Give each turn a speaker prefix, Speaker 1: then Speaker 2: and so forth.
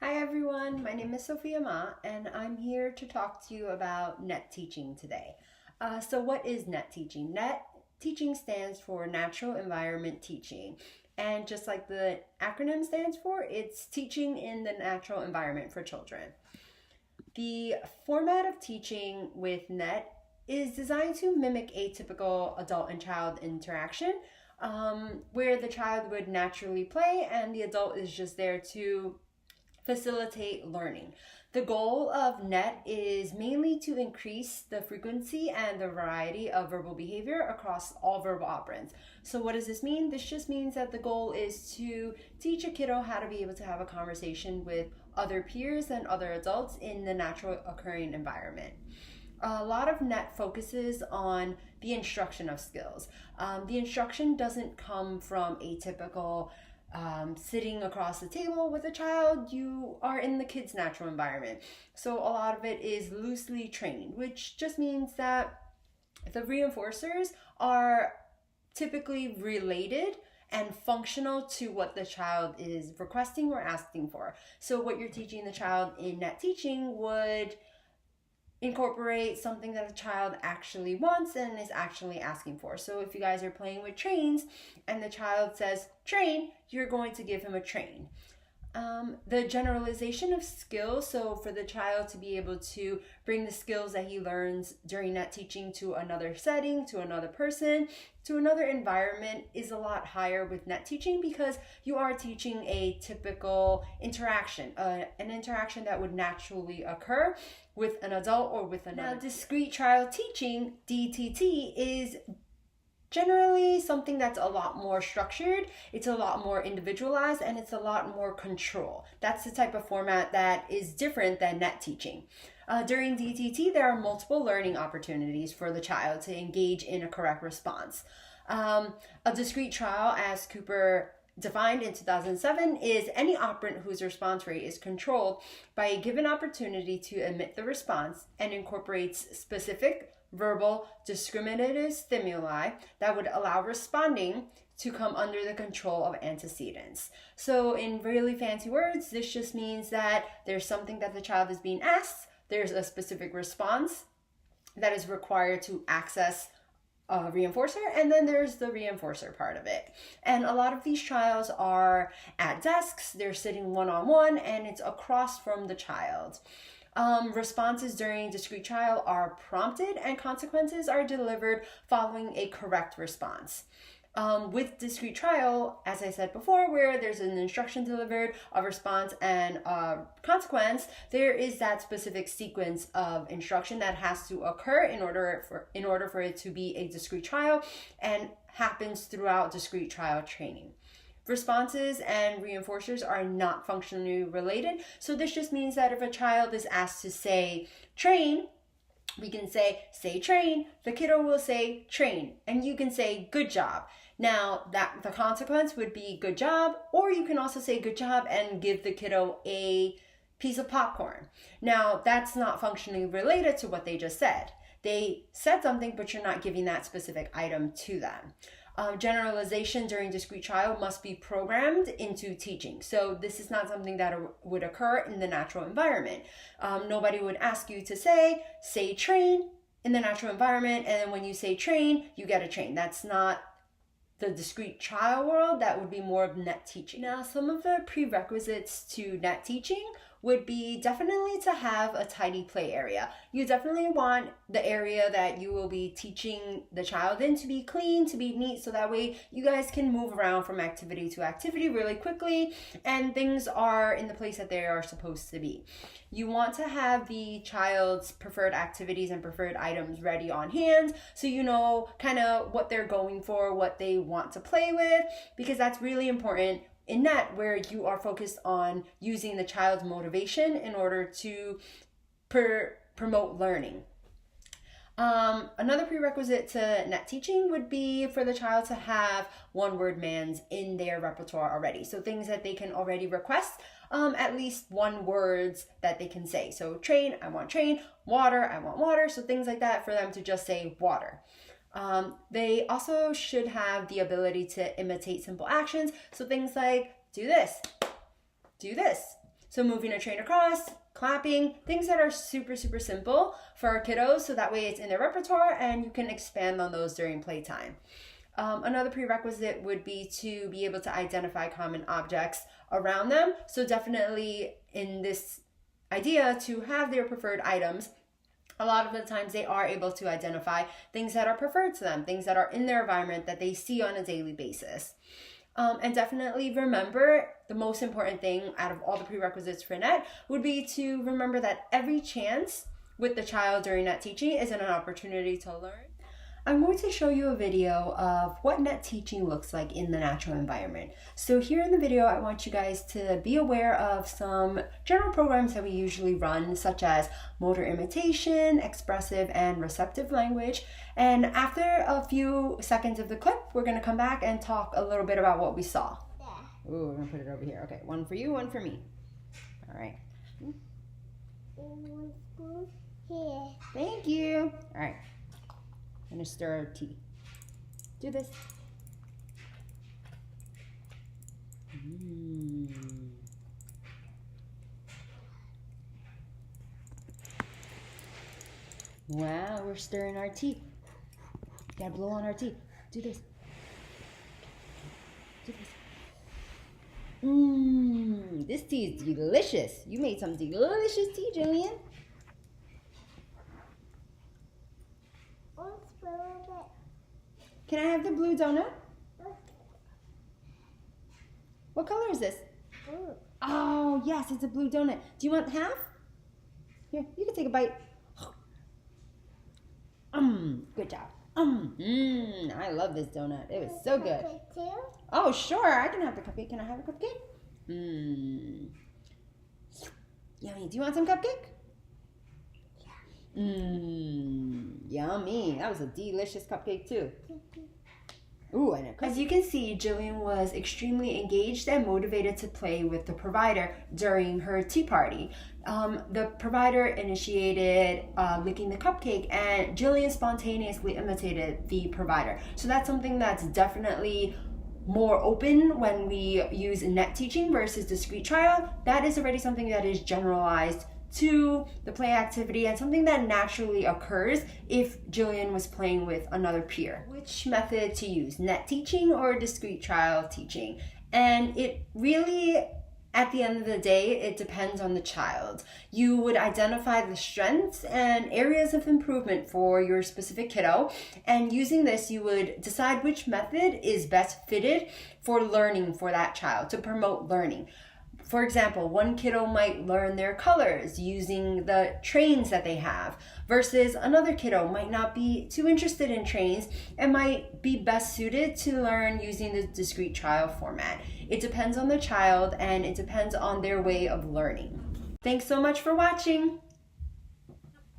Speaker 1: Hi everyone, my name is Sophia and I'm here to talk to you about net teaching today. So what is net teaching? Net teaching stands for Natural Environment Teaching. And just like the acronym stands for, it's teaching in the natural environment for children. The format of teaching with net is designed to mimic a typical adult and child interaction, where the child would naturally play and the adult is just there to facilitate learning. The goal of NET is mainly to increase the frequency and the variety of verbal behavior across all verbal operands. So what does this mean? This just means that the goal is to teach a kiddo how to be able to have a conversation with other peers and other adults in the natural occurring environment. A lot of NET focuses on the instruction of skills. The instruction doesn't come from a typical sitting across the table with a child. You are in the kid's natural environment. So a lot of it is loosely trained, which just means that the reinforcers are typically related and functional to what the child is requesting or asking for. So what you're teaching the child in net teaching would incorporate something that the child actually wants and is actually asking for. So if you guys are playing with trains and the child says train, you're going to give him a train. The generalization of skills, so for the child to be able to bring the skills that he learns during net teaching to another setting, to another person, to another environment, is a lot higher with net teaching because you are teaching a typical interaction, an interaction that would naturally occur with an adult or with another. Now, discrete child teaching, DTT, is generally something that's a lot more structured, it's a lot more individualized, and it's a lot more control. That's the type of format that is different than net teaching. During DTT, there are multiple learning opportunities for the child to engage in a correct response. A discrete trial, as Cooper defined in 2007, is any operant whose response rate is controlled by a given opportunity to emit the response and incorporates specific verbal discriminative stimuli that would allow responding to come under the control of antecedents. So in really fancy words, this just means that there's something that the child is being asked, there's a specific response that is required to access a reinforcer, and then there's the reinforcer part of it. And a lot of these trials are at desks, they're sitting one-on-one, and it's across from the child. Responses during discrete trial are prompted and consequences are delivered following a correct response. With discrete trial, as I said before, where there's an instruction delivered, a response, and a consequence, there is that specific sequence of instruction that has to occur in order for it to be a discrete trial, and happens throughout discrete trial training. Responses and reinforcers are not functionally related. So this just means that if a child is asked to say train, we can say train, the kiddo will say train, and you can say good job. Now that the consequence would be good job, or you can also say good job and give the kiddo a piece of popcorn. Now that's not functionally related to what they just said. They said something, but you're not giving that specific item to them. Generalization during discrete trial must be programmed into teaching. So this is not something that would occur in the natural environment. Nobody would ask you to say train in the natural environment, and then when you say train, you get a train. That's not the discrete trial world. That would be more of net teaching. Now, some of the prerequisites to net teaching would be definitely to have a tidy play area. You definitely want the area that you will be teaching the child in to be clean, to be neat, so that way you guys can move around from activity to activity really quickly and things are in the place that they are supposed to be. You want to have the child's preferred activities and preferred items ready on hand so you know kind of what they're going for, what they want to play with, because that's really important in net, where you are focused on using the child's motivation in order to promote learning. Another prerequisite to net teaching would be for the child to have one-word mans in their repertoire already. So things that they can already request, at least one words that they can say. So train, I want train, water, I want water. So things like that for them to just say water. They also should have the ability to imitate simple actions. So things like do this, do this. So moving a train across, clapping, things that are super, super simple for our kiddos, so that way it's in their repertoire and you can expand on those during playtime. Another prerequisite would be to be able to identify common objects around them. So definitely in this idea to have their preferred items, a lot of the times they are able to identify things that are preferred to them, things that are in their environment that they see on a daily basis. And definitely remember, the most important thing out of all the prerequisites for NET would be to remember that every chance with the child during NET teaching is an opportunity to learn. I'm going to show you a video of what NET teaching looks like in the natural environment. So here in the video, I want you guys to be aware of some general programs that we usually run, such as motor imitation, expressive and receptive language. And after a few seconds of the clip, we're going to come back and talk a little bit about what we saw. Ooh, we're going to put it over here. Okay, one for you, one for me. All right.
Speaker 2: One spoon here.
Speaker 1: Thank you. All right. I'm gonna stir our tea. Do this. Wow, we're stirring our tea. Gotta blow on our tea. Do this. Do this. This tea is delicious. You made some delicious tea, Jillian. Can I have the blue donut? What color is this?
Speaker 2: Blue.
Speaker 1: Oh, yes, it's a blue donut. Do you want half? Here, you can take a bite. Good job. I love this donut. It was so good.
Speaker 2: Cupcake too?
Speaker 1: Oh, sure, I can have the cupcake. Can I have a cupcake? Yummy. Do you want some cupcake? Yummy. That was a delicious cupcake too. Ooh, and as you can see, Jillian was extremely engaged and motivated to play with the provider during her tea party. The provider initiated licking the cupcake, and Jillian spontaneously imitated the provider. So that's something that's definitely more open when we use NET teaching versus discrete trial. That is already something that is generalized to the play activity and something that naturally occurs if Jillian was playing with another peer. Which method to use, NET teaching or discrete trial teaching? And it really, at the end of the day, it depends on the child. You would identify the strengths and areas of improvement for your specific kiddo, and using this, you would decide which method is best fitted for learning for that child, to promote learning. For example, one kiddo might learn their colors using the trains that they have, versus another kiddo might not be too interested in trains and might be best suited to learn using the discrete trial format. It depends on the child and it depends on their way of learning. Thanks so much for watching.